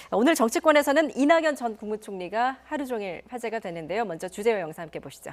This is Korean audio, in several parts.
오늘 정치권에서는 이낙연 전 국무총리가 하루 종일 화제가 되는데요. 먼저 주제와 영상 함께 보시죠.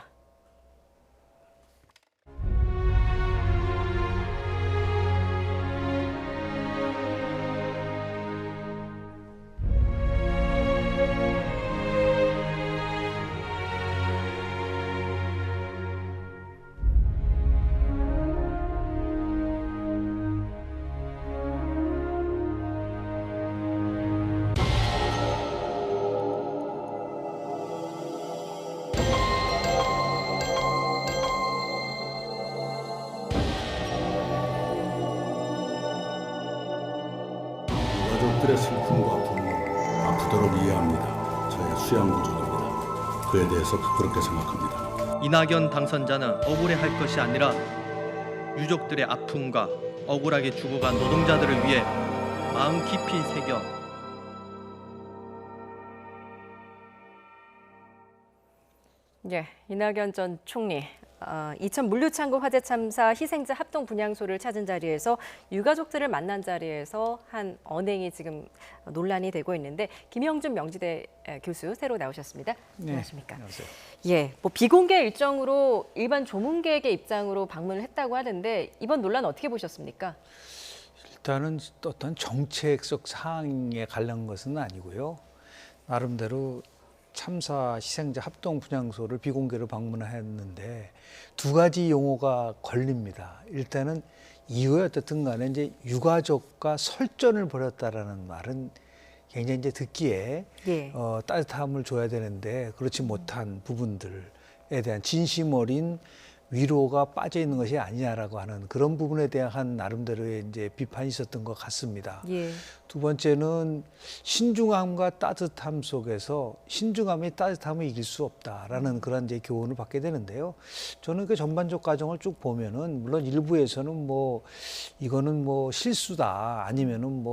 가족들의 슬픔과 분노, 아프도록 이해합니다. 저희가 수양부족입니다. 그에 대해서 그렇게 생각합니다. 이낙연 당선자는 억울해할 것이 아니라 유족들의 아픔과 억울하게 죽어간 노동자들을 위해 마음 깊이 새겨 이낙연 전 총리. 이천 물류창고 화재 참사 희생자 합동 분향소를 찾은 자리에서 유가족들을 만난 자리에서 한 언행이 지금 논란이 되고 있는데 김영준 명지대 교수 새로 나오셨습니다. 안녕하십니까? 안녕하세요. 비공개 일정으로 일반 조문객의 입장으로 방문을 했다고 하는데 이번 논란 어떻게 보셨습니까? 일단은 어떤 정책적 사항에 관련 것은 아니고요. 나름대로 참사 희생자 합동 분향소를 비공개로 방문했는데 두 가지 용어가 걸립니다. 일단은 이후에 어떻든 간에 이제 유가족과 설전을 벌였다라는 말은 굉장히 이제 듣기에 따뜻함을 줘야 되는데 그렇지 못한 부분들에 대한 진심 어린 위로가 빠져 있는 것이 아니냐라고 하는 그런 부분에 대한 나름대로의 이제 비판이 있었던 것 같습니다. 두 번째는 신중함과 따뜻함 속에서 신중함이 따뜻함을 이길 수 없다라는 그런 이제 교훈을 받게 되는데요. 저는 그 전반적 과정을 쭉 보면은 물론 일부에서는 이거는 실수다 아니면은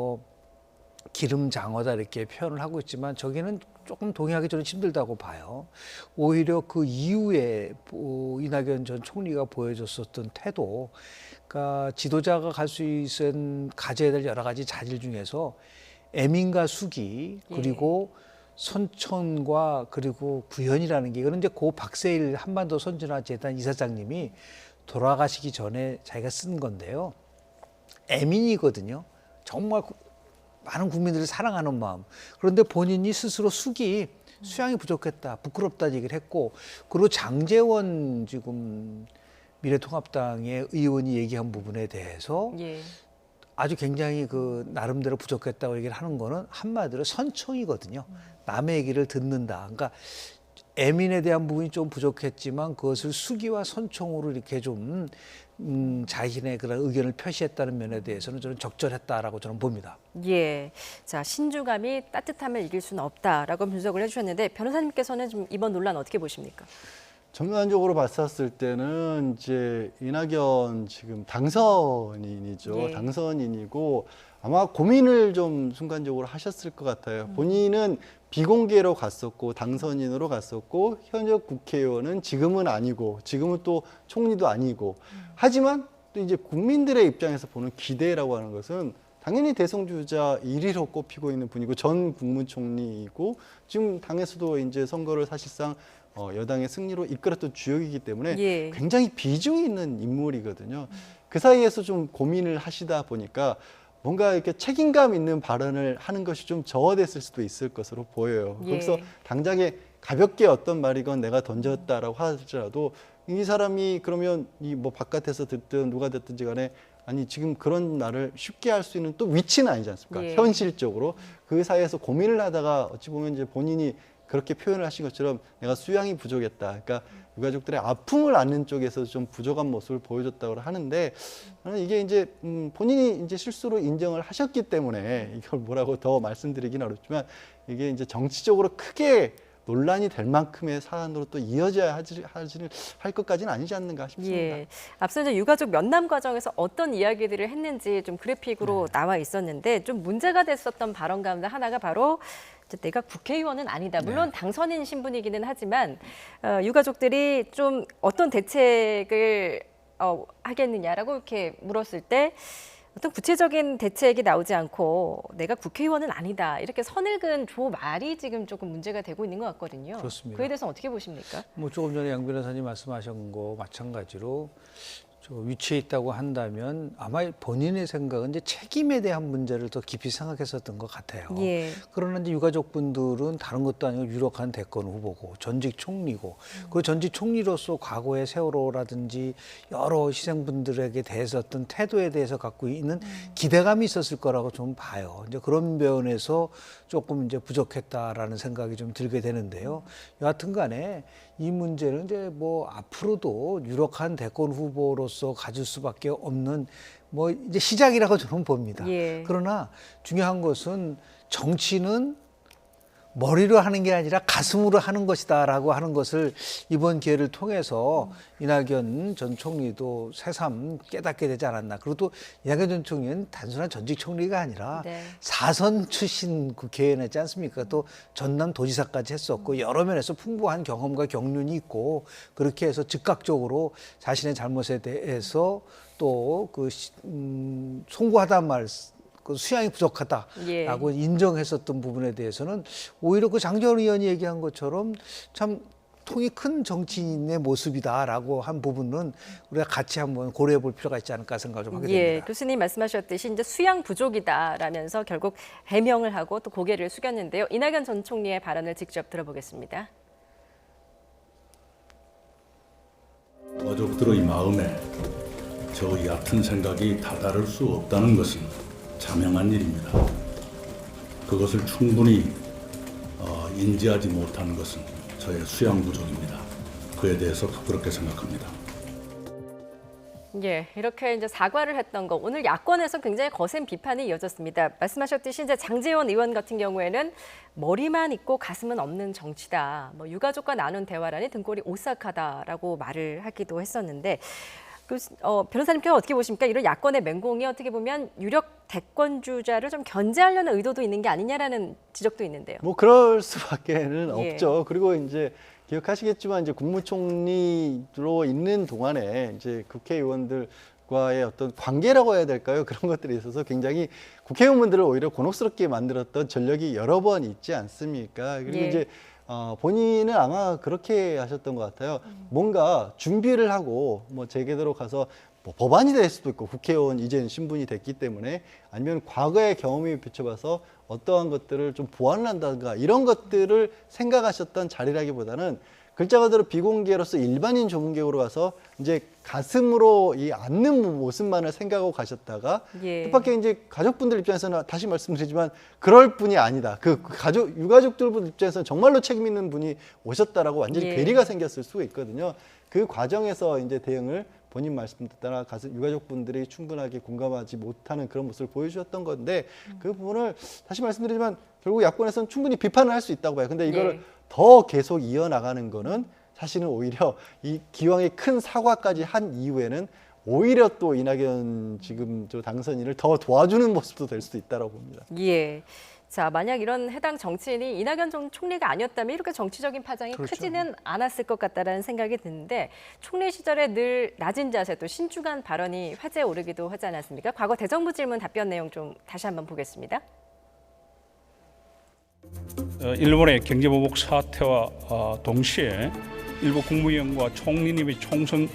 기름장어다 이렇게 표현을 하고 있지만 저기는 조금 동의하기 저는 힘들다고 봐요. 오히려 그 이후에 이낙연 전 총리가 보여줬었던 태도, 그러니까 지도자가 가져야 될 여러 가지 자질 중에서 애민과 수기 그리고 선천과 그리고 구현이라는 게 이거는 이제 고 박세일 한반도 선진화 재단 이사장님이 돌아가시기 전에 자기가 쓴 건데요. 애민이거든요. 정말 많은 국민들을 사랑하는 마음. 그런데 본인이 스스로 수양이 부족했다, 부끄럽다 얘기를 했고, 그리고 장제원 지금 미래통합당의 의원이 얘기한 부분에 대해서 아주 굉장히 그 나름대로 부족했다고 얘기를 하는 거는 한마디로 선청이거든요. 남의 얘기를 듣는다. 그러니까 애민에 대한 부분이 좀 부족했지만 그것을 수기와 선청으로 이렇게 좀 자신의 그런 의견을 표시했다는 면에 대해서는 저는 적절했다라고 저는 봅니다. 자, 신중함이 따뜻함을 이길 수는 없다라고 분석을 해주셨는데 변호사님께서는 좀 이번 논란 어떻게 보십니까? 전반적으로 봤었을 때는 이제 이낙연 지금 당선인이죠. 당선인이고 아마 고민을 좀 순간적으로 하셨을 것 같아요. 본인은 비공개로 갔었고 당선인으로 갔었고 현역 국회의원은 지금은 아니고 지금은 또 총리도 아니고 하지만 또 이제 국민들의 입장에서 보는 기대라고 하는 것은 당연히 대선 주자 1위로 꼽히고 있는 분이고 전 국무총리이고 지금 당에서도 이제 선거를 사실상 여당의 승리로 이끌었던 주역이기 때문에 굉장히 비중이 있는 인물이거든요. 그 사이에서 좀 고민을 하시다 보니까 뭔가 이렇게 책임감 있는 발언을 하는 것이 좀 저하됐을 수도 있을 것으로 보여요. 거기서 당장에 가볍게 어떤 말이건 내가 던졌다라고 하더라도 이 사람이 그러면 바깥에서 듣든 누가 듣든지 간에 아니 지금 그런 말을 쉽게 할 수 있는 또 위치는 아니지 않습니까? 현실적으로 그 사이에서 고민을 하다가 어찌 보면 이제 본인이 그렇게 표현을 하신 것처럼 내가 수양이 부족했다. 그러니까 유가족들의 아픔을 안는 쪽에서 좀 부족한 모습을 보여줬다고 하는데 이게 이제 본인이 이제 실수로 인정을 하셨기 때문에 이걸 뭐라고 더 말씀드리긴 어렵지만 이게 이제 정치적으로 크게 논란이 될 만큼의 사안으로 또 이어져야 할 것까지는 아니지 않는가 싶습니다. 앞서 이제 유가족 면담 과정에서 어떤 이야기들을 했는지 좀 그래픽으로 나와 있었는데 좀 문제가 됐었던 발언 가운데 하나가 바로 내가 국회의원은 아니다. 물론 당선인 신분이기는 하지만 유가족들이 좀 어떤 대책을 하겠느냐라고 이렇게 물었을 때 어떤 구체적인 대책이 나오지 않고 내가 국회의원은 아니다 이렇게 선을 그은 조 말이 지금 조금 문제가 되고 있는 것 같거든요. 그렇습니다. 그에 대해서 어떻게 보십니까? 뭐 조금 전에 양 변호사님 말씀하신 거 마찬가지로 저 위치에 있다고 한다면 아마 본인의 생각은 이제 책임에 대한 문제를 더 깊이 생각했었던 것 같아요. 예. 그러나 이제 유가족분들은 다른 것도 아니고 유력한 대권 후보고 전직 총리고 그 전직 총리로서 과거의 세월호라든지 여러 희생분들에게 대해서 어떤 태도에 대해서 갖고 있는 기대감이 있었을 거라고 좀 봐요. 이제 그런 면에서 조금 이제 부족했다라는 생각이 좀 들게 되는데요. 여하튼 간에 이 문제는 이제 뭐 앞으로도 유력한 대권 후보로서 가질 수밖에 없는 뭐 이제 시작이라고 저는 봅니다. 예. 그러나 중요한 것은 정치는 머리로 하는 게 아니라 가슴으로 하는 것이다라고 하는 것을 이번 기회를 통해서 이낙연 전 총리도 새삼 깨닫게 되지 않았나. 그리고 또 이낙연 전 총리는 단순한 전직 총리가 아니라 네. 4선 출신 국회의원이지 않습니까? 또 전남 도지사까지 했었고 여러 면에서 풍부한 경험과 경륜이 있고 그렇게 해서 즉각적으로 자신의 잘못에 대해서 또 그 송구하다는 말 그 수양이 부족하다라고 예. 인정했었던 부분에 대해서는 오히려 그 장재원 의원이 얘기한 것처럼 참 통이 큰 정치인의 모습이다라고 한 부분은 우리가 같이 한번 고려해 볼 필요가 있지 않을까 생각을 좀 하게 예, 됩니다. 교수님 말씀하셨듯이 이제 수양 부족이다라면서 결국 해명을 하고 또 고개를 숙였는데요. 이낙연 전 총리의 발언을 직접 들어보겠습니다. 가족들의 마음에 저 얕은 생각이 다다를 수 없다는 것은 자명한 일입니다. 그것을 충분히 인지하지 못하는 것은 저의 수양 부족입니다. 그에 대해서 그렇게 생각합니다. 예, 이렇게 이제 사과를 했던 거 오늘 야권에서 굉장히 거센 비판이 이어졌습니다. 말씀하셨듯이 이제 장제원 의원 같은 경우에는 머리만 있고 가슴은 없는 정치다. 뭐 유가족과 나눈 대화라니 등골이 오싹하다라고 말을 하기도 했었는데 변호사님께서 어떻게 보십니까? 이런 야권의 맹공이 어떻게 보면 유력 대권주자를 좀 견제하려는 의도도 있는 게 아니냐라는 지적도 있는데요. 뭐 그럴 수밖에는 예. 없죠. 그리고 이제 기억하시겠지만 이제 국무총리로 있는 동안에 이제 국회의원들과의 어떤 관계라고 해야 될까요? 그런 것들이 있어서 굉장히 국회의원분들을 오히려 곤혹스럽게 만들었던 전력이 여러 번 있지 않습니까? 그리고 예. 이제 본인은 아마 그렇게 하셨던 것 같아요. 뭔가 준비를 하고 뭐 제게대로 가서 뭐 법안이 될 수도 있고 국회의원 이제 신분이 됐기 때문에 아니면 과거의 경험이 비춰봐서 어떠한 것들을 좀 보완을 한다든가 이런 것들을 생각하셨던 자리라기보다는 글자 그대로 비공개로서 일반인 조문객으로 가서 이제 가슴으로 이 앉는 모습만을 생각하고 가셨다가 예. 뜻밖의 이제 가족분들 입장에서는 다시 말씀드리지만 그럴 분이 아니다. 그 가족 유가족들 입장에서는 정말로 책임 있는 분이 오셨다라고 완전히 예. 괴리가 생겼을 수가 있거든요. 그 과정에서 이제 대응을 본인 말씀 따라 유가족분들이 충분하게 공감하지 못하는 그런 모습을 보여주셨던 건데 그 부분을 다시 말씀드리지만 결국 야권에서는 충분히 비판을 할 수 있다고 봐요. 근데 이거를 예. 더 계속 이어나가는 거는 사실은 오히려 이 기왕의 큰 사과까지 한 이후에는 오히려 또 이낙연 지금 저 당선인을 더 도와주는 모습도 될 수도 있다고 봅니다. 예. 자, 만약 이런 해당 정치인이 이낙연 전 총리가 아니었다면 이렇게 정치적인 파장이 그렇죠. 크지는 않았을 것 같다라는 생각이 드는데 총리 시절에 늘 낮은 자세 또 신중한 발언이 화제에 오르기도 하지 않았습니까? 과거 대정부 질문 답변 내용 좀 다시 한번 보겠습니다. 일본의 경제보복 사태와 동시에 일부 국무위원과 총리님의 총선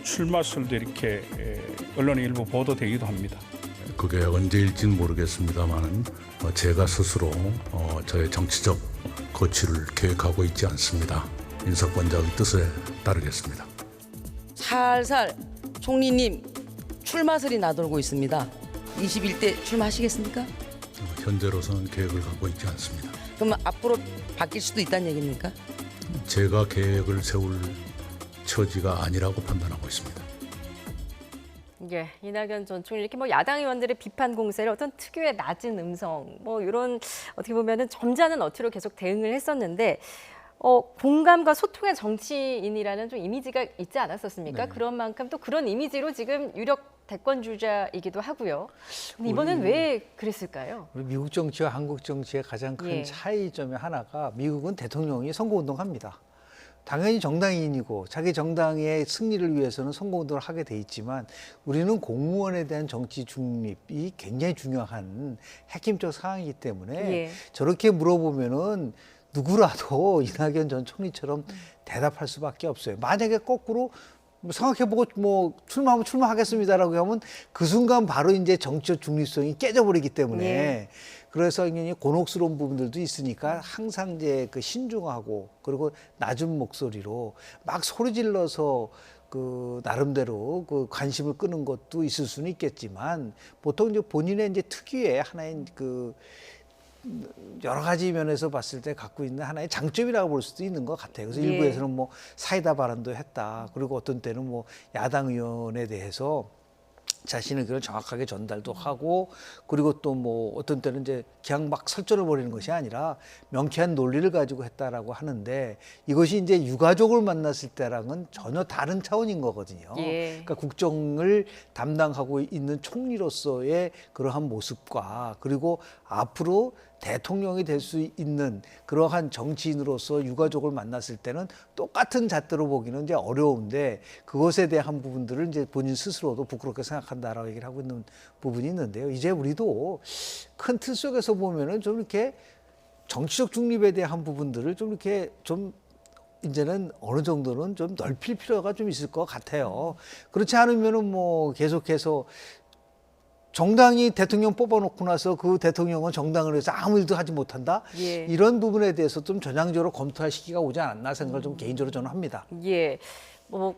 출마설도 이렇게 언론에 일부 보도되기도 합니다. 그게 언제일지는 모르겠습니다만 제가 스스로 저의 정치적 거취를 계획하고 있지 않습니다. 인사권자의 뜻에 따르겠습니다. 살살 총리님 출마설이 나돌고 있습니다. 21대 출마하시겠습니까? 현재로서는 계획을 갖고 있지 않습니다. 그러면 앞으로 바뀔 수도 있다는 얘기입니까? 제가 계획을 세울 처지가 아니라고 판단하고 있습니다. 예, 이낙연 전 총리 이렇게 뭐 야당 의원들의 비판 공세를 어떤 특유의 낮은 음성 뭐 이런 어떻게 보면은 점잖은 어투로 계속 대응을 했었는데 공감과 소통의 정치인이라는 좀 이미지가 있지 않았었습니까? 네. 그런 만큼 또 그런 이미지로 지금 유력 대권 주자이기도 하고요. 근데 이번엔 왜 그랬을까요? 우리 미국 정치와 한국 정치의 가장 큰 예. 차이점의 하나가 미국은 대통령이 선거운동합니다. 당연히 정당인이고 자기 정당의 승리를 위해서는 선거운동을 하게 돼 있지만 우리는 공무원에 대한 정치 중립이 굉장히 중요한 핵심적 사항이기 때문에 예. 저렇게 물어보면은 누구라도 이낙연 전 총리처럼 대답할 수밖에 없어요. 만약에 거꾸로 생각해보고 뭐 출마하면 출마하겠습니다라고 하면 그 순간 바로 이제 정치적 중립성이 깨져버리기 때문에 예. 그래서 굉장히 곤혹스러운 부분들도 있으니까 항상 이제 그 신중하고 그리고 낮은 목소리로 막 소리 질러서 그 나름대로 그 관심을 끄는 것도 있을 수는 있겠지만 보통 이제 본인의 이제 특유의 하나의 그 여러 가지 면에서 봤을 때 갖고 있는 하나의 장점이라고 볼 수도 있는 것 같아요. 그래서 예. 일부에서는 뭐 사이다 발언도 했다. 그리고 어떤 때는 뭐 야당 의원에 대해서 자신의 의견을 정확하게 전달도 하고 그리고 또 뭐 어떤 때는 이제 그냥 막 설전을 벌이는 것이 아니라 명쾌한 논리를 가지고 했다라고 하는데 이것이 이제 유가족을 만났을 때랑은 전혀 다른 차원인 거거든요. 예. 그러니까 국정을 담당하고 있는 총리로서의 그러한 모습과 그리고 앞으로 대통령이 될 수 있는 그러한 정치인으로서 유가족을 만났을 때는 똑같은 잣대로 보기는 이제 어려운데 그것에 대한 부분들을 이제 본인 스스로도 부끄럽게 생각한다라고 얘기를 하고 있는 부분이 있는데요. 이제 우리도 큰 틀 속에서 보면은 좀 이렇게 정치적 중립에 대한 부분들을 좀 이렇게 좀 이제는 어느 정도는 좀 넓힐 필요가 좀 있을 것 같아요. 그렇지 않으면은 뭐 계속해서 정당이 대통령 뽑아놓고 나서 그 대통령은 정당을 해서 아무 일도 하지 못한다. 예. 이런 부분에 대해서 좀 전향적으로 검토할 시기가 오지 않았나 생각을 좀 개인적으로 저는 합니다. 예. 뭐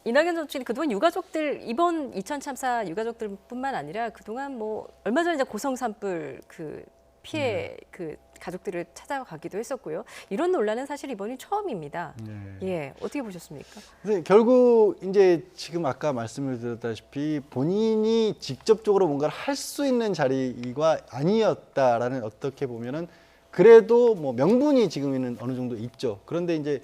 이낙연 전 총리 그동안 유가족들 이번 2000 참사 유가족들뿐만 아니라 그동안 뭐 얼마 전에 이제 고성 산불 그 피해 그 가족들을 찾아가기도 했었고요. 이런 논란은 사실 이번이 처음입니다. 예. 어떻게 보셨습니까? 근데 결국 이제 지금 아까 말씀을 드렸다시피 본인이 직접적으로 뭔가를 할 수 있는 자리가 아니었다라는 어떻게 보면은 그래도 뭐 명분이 지금은 어느 정도 있죠. 그런데 이제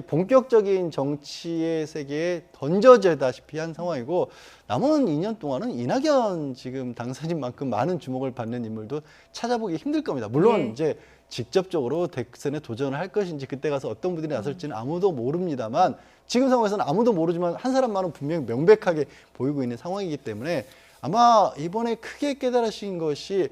본격적인 정치의 세계에 던져지다시피 한 상황이고 남은 2년 동안은 이낙연 지금 당선인 만큼 많은 주목을 받는 인물도 찾아보기 힘들 겁니다. 물론 네. 이제 직접적으로 대선에 도전을 할 것인지 그때 가서 어떤 분들이 나설지는 아무도 모릅니다만 지금 상황에서는 아무도 모르지만 한 사람만은 분명히 명백하게 보이고 있는 상황이기 때문에 아마 이번에 크게 깨달으신 것이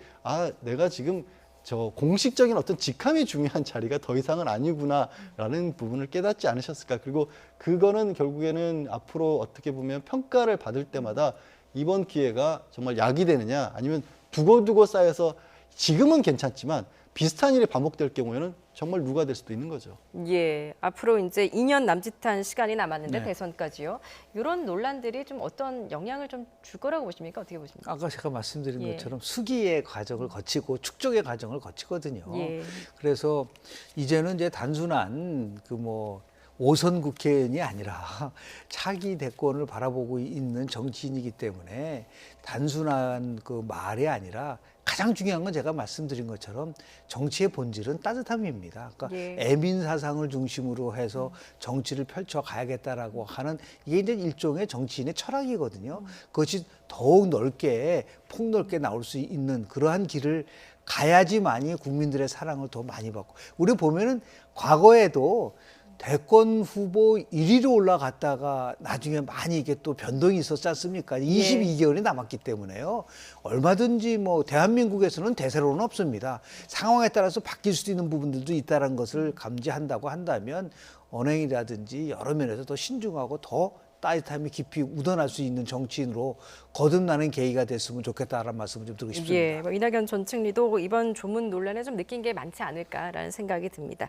내가 지금 저 공식적인 어떤 직함이 중요한 자리가 더 이상은 아니구나라는 부분을 깨닫지 않으셨을까. 그리고 그거는 결국에는 앞으로 어떻게 보면 평가를 받을 때마다 이번 기회가 정말 약이 되느냐 아니면 두고두고 쌓여서 지금은 괜찮지만 비슷한 일이 반복될 경우에는 정말 누가 될 수도 있는 거죠. 예. 앞으로 이제 2년 남짓한 시간이 남았는데 네. 대선까지요. 이런 논란들이 좀 어떤 영향을 좀 줄 거라고 보십니까? 어떻게 보십니까? 아까 제가 말씀드린 예. 것처럼 수기의 과정을 거치고 축적의 과정을 거치거든요. 예. 그래서 이제는 이제 단순한 그 뭐 5선 국회의원이 아니라 차기 대권을 바라보고 있는 정치인이기 때문에 단순한 그 말이 아니라 가장 중요한 건 제가 말씀드린 것처럼 정치의 본질은 따뜻함입니다. 그러니까 예. 애민 사상을 중심으로 해서 정치를 펼쳐 가야겠다라고 하는 이게 이제 일종의 정치인의 철학이거든요. 그것이 더욱 넓게 폭넓게 나올 수 있는 그러한 길을 가야지만이 국민들의 사랑을 더 많이 받고 우리 보면은 과거에도 대권 후보 1위로 올라갔다가 나중에 많이 이게 또 변동이 있었지 않습니까? 22개월이 남았기 때문에요. 얼마든지 뭐 대한민국에서는 대세로는 없습니다. 상황에 따라서 바뀔 수도 있는 부분들도 있다는 것을 감지한다고 한다면 언행이라든지 여러 면에서 더 신중하고 더 따뜻함이 깊이 묻어날 수 있는 정치인으로 거듭나는 계기가 됐으면 좋겠다라는 말씀을 좀 드리고 싶습니다. 예. 뭐 이낙연 전 총리도 이번 조문 논란에 좀 느낀 게 많지 않을까라는 생각이 듭니다.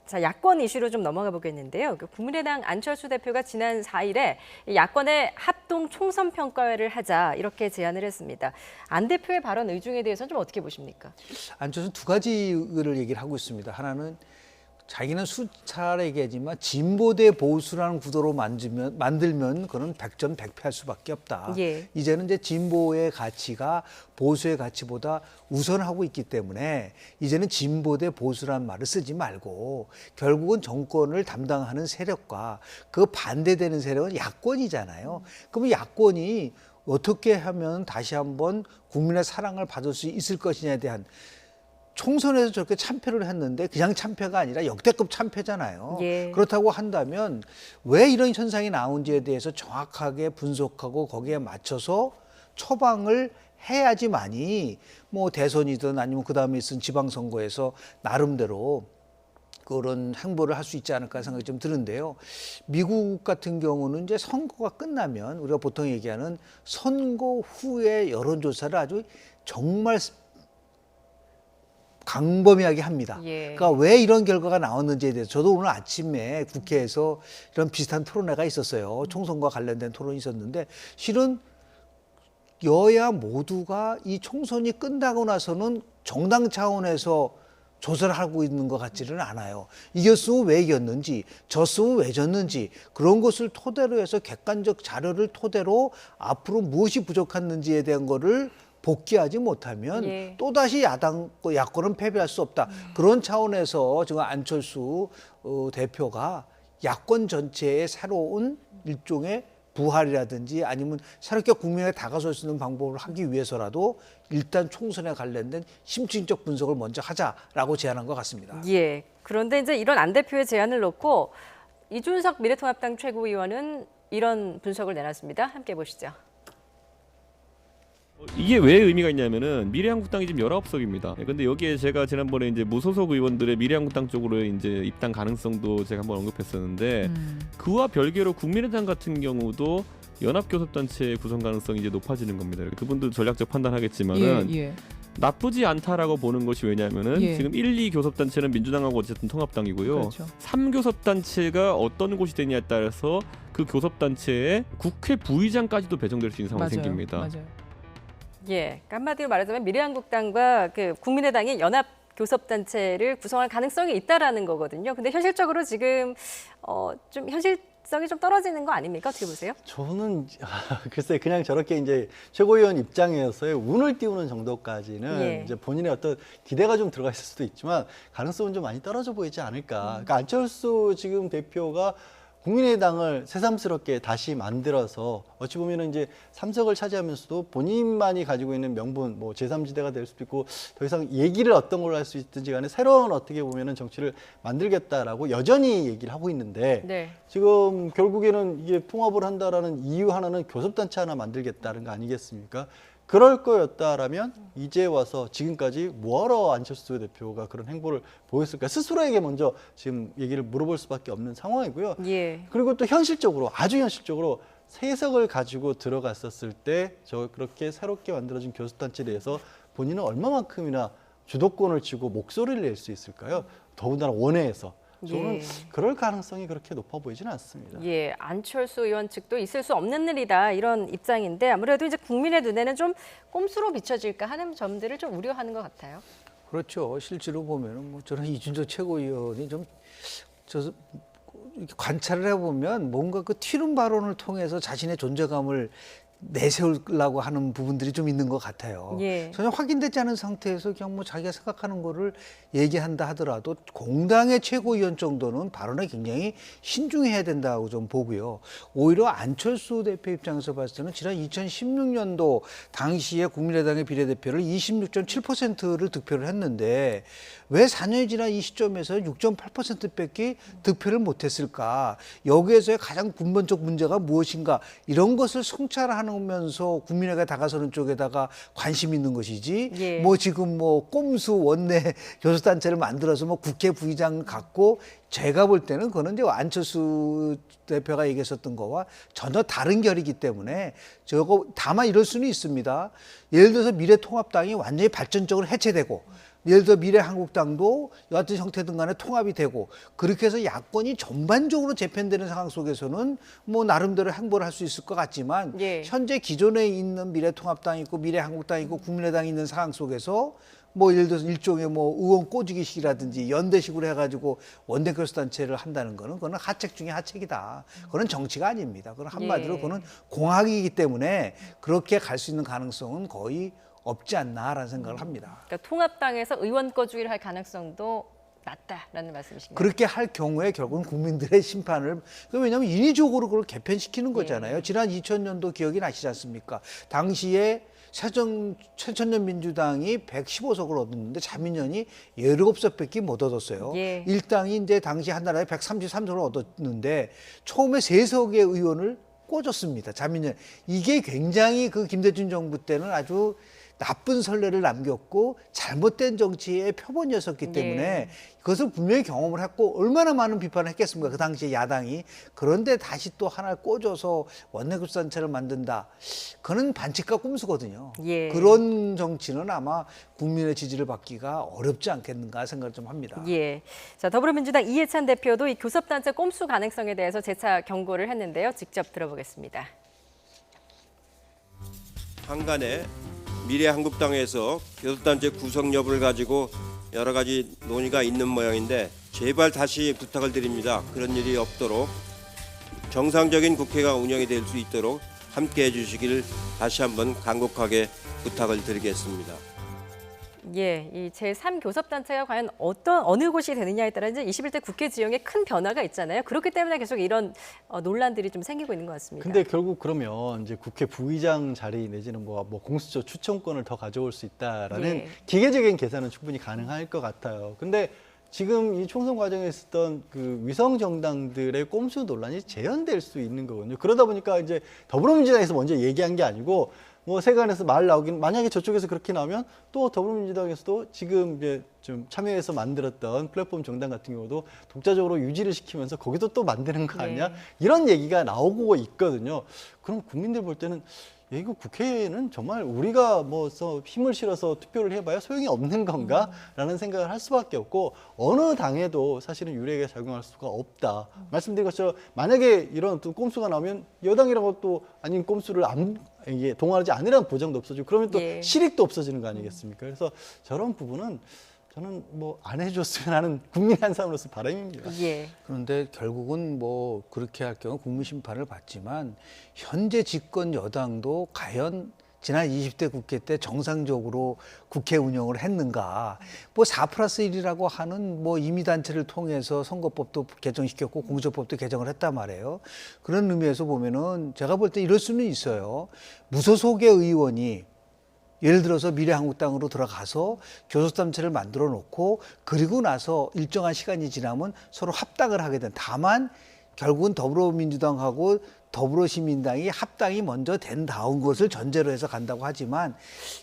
자, 야권 이슈로 좀 넘어가 보겠는데요. 국민의당 안철수 대표가 지난 4일에 야권의 합동 총선 평가회를 하자 이렇게 제안을 했습니다. 안 대표의 발언 의중에 대해서는 좀 어떻게 보십니까? 안철수는 두 가지를 얘기를 하고 있습니다. 하나는 자기는 수차례 얘기하지만 진보 대 보수라는 구도로 만들면 그건 100전 100패할 수밖에 없다. 예. 이제는 이제 진보의 가치가 보수의 가치보다 우선하고 있기 때문에 이제는 진보 대 보수라는 말을 쓰지 말고 결국은 정권을 담당하는 세력과 그 반대되는 세력은 야권이잖아요. 그러면 야권이 어떻게 하면 다시 한번 국민의 사랑을 받을 수 있을 것이냐에 대한 총선에서 저렇게 참패를 했는데 그냥 참패가 아니라 역대급 참패잖아요. 예. 그렇다고 한다면 왜 이런 현상이 나온지에 대해서 정확하게 분석하고 거기에 맞춰서 처방을 해야지만이 뭐 대선이든 아니면 그다음에 있은 지방선거에서 나름대로 그런 행보를 할 수 있지 않을까 생각이 좀 드는데요. 미국 같은 경우는 이제 선거가 끝나면 우리가 보통 얘기하는 선거 후에 여론조사를 아주 정말 광범위하게 합니다. 예. 그러니까 왜 이런 결과가 나왔는지에 대해서 저도 오늘 아침에 국회에서 이런 비슷한 토론회가 있었어요. 총선과 관련된 토론이 있었는데 실은 여야 모두가 이 총선이 끝나고 나서는 정당 차원에서 조사를 하고 있는 것 같지는 않아요. 이겼으면 왜 이겼는지, 졌으면 왜 졌는지 그런 것을 토대로 해서 객관적 자료를 토대로 앞으로 무엇이 부족했는지에 대한 거를 복귀하지 못하면 예. 또다시 야권은 패배할 수 없다. 그런 차원에서 지금 안철수 대표가 야권 전체의 새로운 일종의 부활이라든지 아니면 새롭게 국민에 다가설 수 있는 방법을 하기 위해서라도 일단 총선에 관련된 심층적 분석을 먼저 하자라고 제안한 것 같습니다. 예. 그런데 이제 이런 안 대표의 제안을 놓고 이준석 미래통합당 최고위원은 이런 분석을 내놨습니다. 함께 보시죠. 이게 왜 의미가 있냐면은 미래한국당이 지금 19석입니다. 근데 여기에 제가 지난번에 이제 무소속 의원들의 미래한국당 쪽으로 이제 입당 가능성도 제가 한번 언급했었는데 그와 별개로 국민의당 같은 경우도 연합교섭단체 구성 가능성이 이제 높아지는 겁니다. 그분도 전략적 판단하겠지만은 나쁘지 않다라고 보는 것이 왜냐하면은 지금 1, 2 교섭단체는 민주당하고 어쨌든 통합당이고요. 그렇죠. 3 교섭단체가 어떤 곳이 되냐에 따라서 그 교섭단체에 국회 부의장까지도 배정될 수 있는 상황이 생깁니다. 맞아요. 예, 그러니까 한마디로 말하자면 미래한국당과 그 국민의당이 연합 교섭단체를 구성할 가능성이 있다라는 거거든요. 근데 현실적으로 지금 좀 현실성이 좀 떨어지는 거 아닙니까? 어떻게 보세요? 저는 글쎄 그냥 저렇게 이제 최고위원 입장에서의 운을 띄우는 정도까지는 예. 이제 본인의 어떤 기대가 좀 들어가 있을 수도 있지만 가능성은 좀 많이 떨어져 보이지 않을까. 그러니까 안철수 지금 대표가 국민의당을 새삼스럽게 다시 만들어서 어찌 보면은 이제 3석을 차지하면서도 본인만이 가지고 있는 명분, 뭐 제3지대가 될 수도 있고 더 이상 얘기를 어떤 걸로 할 수 있든지 간에 새로운 어떻게 보면은 정치를 만들겠다라고 여전히 얘기를 하고 있는데 네. 지금 결국에는 이게 통합을 한다라는 이유 하나는 교섭단체 하나 만들겠다는 거 아니겠습니까? 그럴 거였다라면 이제 와서 지금까지 뭐하러 안철수 대표가 그런 행보를 보였을까? 스스로에게 먼저 지금 얘기를 물어볼 수밖에 없는 상황이고요. 예. 그리고 또 현실적으로 아주 현실적으로 세석을 가지고 들어갔었을 때 저 그렇게 새롭게 만들어진 교섭단체에 대해서 본인은 얼마만큼이나 주도권을 쥐고 목소리를 낼 수 있을까요? 더군다나 원외에서. 저는 예. 그럴 가능성이 그렇게 높아 보이지는 않습니다. 예, 안철수 의원 측도 있을 수 없는 일이다 이런 입장인데 아무래도 이제 국민의 눈에는 좀 꼼수로 비춰질까 하는 점들을 좀 우려하는 것 같아요. 그렇죠. 실제로 보면은 뭐 저는 이준석 최고위원이 좀 이렇게 관찰을 해보면 뭔가 그 튀는 발언을 통해서 자신의 존재감을 내세우려고 하는 부분들이 좀 있는 것 같아요. 예. 전혀 확인되지 않은 상태에서 그냥 뭐 자기가 생각하는 거를 얘기한다 하더라도 공당의 최고위원 정도는 발언에 굉장히 신중해야 된다고 좀 보고요. 오히려 안철수 대표 입장에서 봤을 때는 지난 2016년도 당시에 국민의당의 비례대표를 26.7%를 득표를 했는데 왜 4년이 지난 이 시점에서 6.8%밖에 득표를 못했을까? 여기에서의 가장 근본적 문제가 무엇인가? 이런 것을 성찰하면서 국민에게 다가서는 쪽에다가 관심 있는 것이지. 예. 뭐 지금 뭐 꼼수 원내 교섭단체를 만들어서 뭐 국회 부의장 갖고 제가 볼 때는 그거는 이제 안철수 대표가 얘기했었던 거와 전혀 다른 결이기 때문에 저거 다만 이럴 수는 있습니다. 예를 들어서 미래통합당이 완전히 발전적으로 해체되고 예를 들어 미래한국당도 여하튼 형태든 간에 통합이 되고 그렇게 해서 야권이 전반적으로 재편되는 상황 속에서는 뭐 나름대로 행보를 할 수 있을 것 같지만 예. 현재 기존에 있는 미래통합당이 있고 미래한국당이 있고 국민의당이 있는 상황 속에서 뭐 예를 들어서 일종의 뭐 의원 꼬주기식이라든지 연대식으로 해가지고 원내교섭단체를 한다는 거는 그거는 하책 중에 하책이다. 그건 정치가 아닙니다. 그건 한마디로 예. 그거는 공학이기 때문에 그렇게 갈 수 있는 가능성은 거의 없지 않나라는 생각을 합니다. 그러니까 통합당에서 의원 거주기를 할 가능성도 낮다라는 말씀이신가요? 그렇게 할 경우에 결국은 국민들의 심판을 왜냐하면 인위적으로 그걸 개편시키는 거잖아요. 지난 2000년도 기억이 나시지 않습니까? 당시에 새천년 민주당이 115석을 얻었는데 자민련이 17석밖에 못 얻었어요. 예. 일당이 이제 당시 한나라에 133석을 얻었는데 처음에 3석의 의원을 꽂았습니다. 자민련. 이게 굉장히 그 김대중 정부 때는 아주 나쁜 선례를 남겼고 잘못된 정치의 표본이었었기 때문에 그것을 분명히 경험을 했고 얼마나 많은 비판을 했겠습니까? 그 당시에 야당이. 그런데 다시 또 하나를 꽂아서 원내교섭단체를 만든다. 그건 반칙과 꼼수거든요. 예. 그런 정치는 아마 국민의 지지를 받기가 어렵지 않겠는가 생각을 좀 합니다. 예. 자, 더불어민주당 이해찬 대표도 이 교섭단체 꼼수 가능성에 대해서 재차 경고를 했는데요. 직접 들어보겠습니다. 한간에 미래한국당에서 교섭단체 구성 여부를 가지고 여러 가지 논의가 있는 모양인데 제발 다시 부탁을 드립니다. 그런 일이 없도록 정상적인 국회가 운영이 될 수 있도록 함께해 주시기를 다시 한번 간곡하게 부탁을 드리겠습니다. 예, 이 제3교섭단체가 과연 어느 곳이 되느냐에 따라 이제 21대 국회 지형에 큰 변화가 있잖아요. 그렇기 때문에 계속 이런 논란들이 좀 생기고 있는 것 같습니다. 근데 결국 그러면 이제 국회 부의장 자리 내지는 뭐 공수처 추천권을 더 가져올 수 있다라는 예. 기계적인 계산은 충분히 가능할 것 같아요. 근데 지금 이 총선 과정에 있었던 그 위성 정당들의 꼼수 논란이 재현될 수 있는 거거든요. 그러다 보니까 이제 더불어민주당에서 먼저 얘기한 게 아니고 뭐 세간에서 말 나오긴 만약에 저쪽에서 그렇게 나오면 또 더불어민주당에서도 지금 이제 좀 참여해서 만들었던 플랫폼 정당 같은 경우도 독자적으로 유지를 시키면서 거기도 또 만드는 거 아니냐 이런 얘기가 나오고 있거든요. 그럼 국민들 볼 때는 야, 이거 국회는 정말 우리가 힘을 실어서 투표를 해봐야 소용이 없는 건가라는 생각을 할 수밖에 없고 어느 당에도 사실은 유리하게 작용할 수가 없다. 말씀드린 것처럼 만약에 이런 또 꼼수가 나오면 여당이라고 또 아닌 꼼수를 이게 동원하지 않으라는 보장도 없어지고 그러면 또 실익도 없어지는 거 아니겠습니까? 그래서 저런 부분은 저는 뭐 안 해줬으면 하는 국민 한 사람으로서 바람입니다. 예. 그런데 결국은 뭐 그렇게 할 경우 국민 심판을 받지만 현재 집권 여당도 과연 지난 20대 국회 때 정상적으로 국회 운영을 했는가. 뭐 4+1이라고 하는 뭐 임의단체를 통해서 선거법도 개정시켰고 공수처법도 개정을 했단 말이에요. 그런 의미에서 보면은 제가 볼 때 이럴 수는 있어요. 무소속의 의원이 예를 들어서 미래한국당으로 들어가서 교섭단체를 만들어 놓고 그리고 나서 일정한 시간이 지나면 서로 합당을 하게 된. 다만 결국은 더불어민주당하고 더불어시민당이 합당이 먼저 된 다음 것을 전제로 해서 간다고 하지만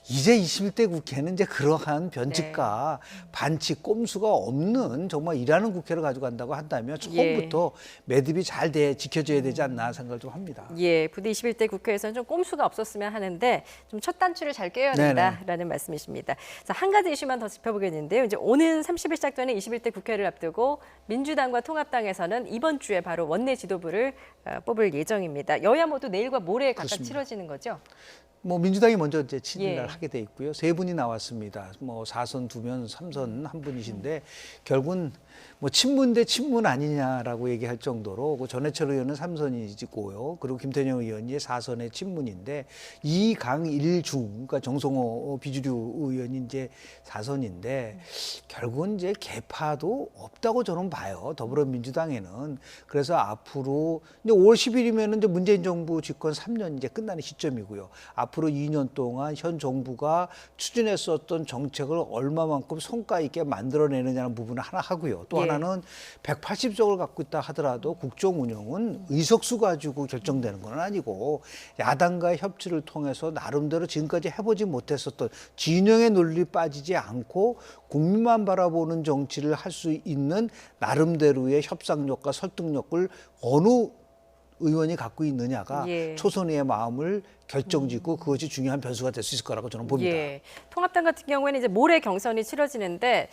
이제 21대 국회는 이제 그러한 변칙과 반칙, 꼼수가 없는 정말 일하는 국회를 가지고 간다고 한다면 처음부터 매듭이 잘 지켜져야 되지 않나 생각을 좀 합니다. 예, 부디 21대 국회에서는 좀 꼼수가 없었으면 하는데 좀 첫 단추를 잘 깨야 된다라는 말씀이십니다. 자, 한 가지 이슈만 더 짚어보겠는데요. 이제 오는 30일 시작되는 21대 국회를 앞두고 민주당과 통합당에서는 이번 주에 바로 원내 지도부를 뽑을 예정입니다. 여야 모두 내일과 모레 각각 그렇습니다. 치러지는 거죠? 뭐 민주당이 먼저 이제 7일 날 예. 하게 돼 있고요. 3분이 나왔습니다. 뭐 4선 2명, 3선 1분이신데 결국은 뭐 친문 대 친문 아니냐라고 얘기할 정도로 그 전해철 의원은 3선이고요. 그리고 김태년 의원이 4선의 친문인데 이강일중 그러니까 정성호 비주류 의원이 이제 4선인데 결국은 이제 개파도 없다고 저는 봐요. 더불어민주당에는. 그래서 앞으로 이제 5월 10일이면은 이제 문재인 정부 집권 3년 이제 끝나는 시점이고요. 앞으로 2년 동안 현 정부가 추진했었던 정책을 얼마만큼 성과 있게 만들어내느냐는 부분을 하나 하고요. 또 하나는 180석을 갖고 있다 하더라도 국정 운영은 의석수 가지고 결정되는 건 아니고 야당과의 협치를 통해서 나름대로 지금까지 해보지 못했었던 진영의 논리 빠지지 않고 국민만 바라보는 정치를 할 수 있는 나름대로의 협상력과 설득력을 어느 의원이 갖고 있느냐가 초선의 마음을 결정짓고 그것이 중요한 변수가 될 수 있을 거라고 저는 봅니다. 예. 통합당 같은 경우에는 이제 모레 경선이 치러지는데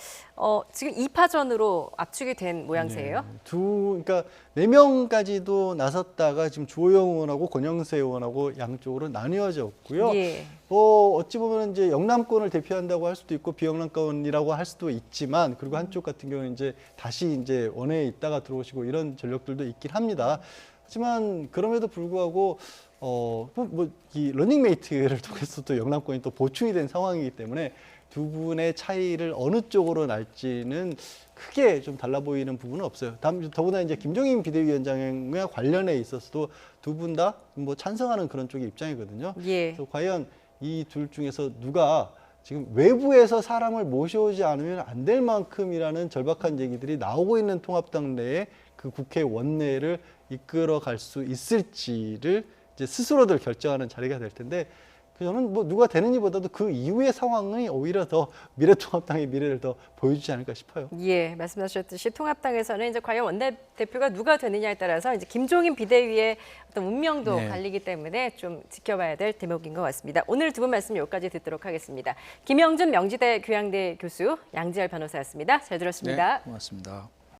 지금 2파전으로 압축이 된 모양새예요. 그러니까 4명까지도 나섰다가 지금 주호영 의원하고 권영세 의원하고 양쪽으로 나뉘어졌고요. 어찌 보면 이제 영남권을 대표한다고 할 수도 있고 비영남권이라고 할 수도 있지만 그리고 한쪽 같은 경우는 이제 다시 이제 원외에 있다가 들어오시고 이런 전력들도 있긴 합니다. 하지만 그럼에도 불구하고 이 러닝메이트를 통해서 또 영남권이 또 보충이 된 상황이기 때문에 두 분의 차이를 어느 쪽으로 날지는 크게 좀 달라 보이는 부분은 없어요. 더구나 이제 김종인 비대위원장과 관련해 있어서도 두 분 다 뭐 찬성하는 그런 쪽의 입장이거든요. 그래서 과연 이 둘 중에서 누가 지금 외부에서 사람을 모셔오지 않으면 안 될 만큼이라는 절박한 얘기들이 나오고 있는 통합당 내에 그 국회 원내를 이끌어갈 수 있을지를 이제 스스로들 결정하는 자리가 될 텐데, 저는 뭐 누가 되는지보다도 그 이후의 상황이 오히려 더 미래통합당의 미래를 더 보여주지 않을까 싶어요. 예, 말씀하셨듯이 통합당에서는 이제 과연 원내대표가 누가 되느냐에 따라서 이제 김종인 비대위의 어떤 운명도 네. 갈리기 때문에 좀 지켜봐야 될 대목인 것 같습니다. 오늘 두 분 말씀 여기까지 듣도록 하겠습니다. 김영준 명지대 교양대 교수, 양지열 변호사였습니다. 잘 들었습니다. 네, 고맙습니다.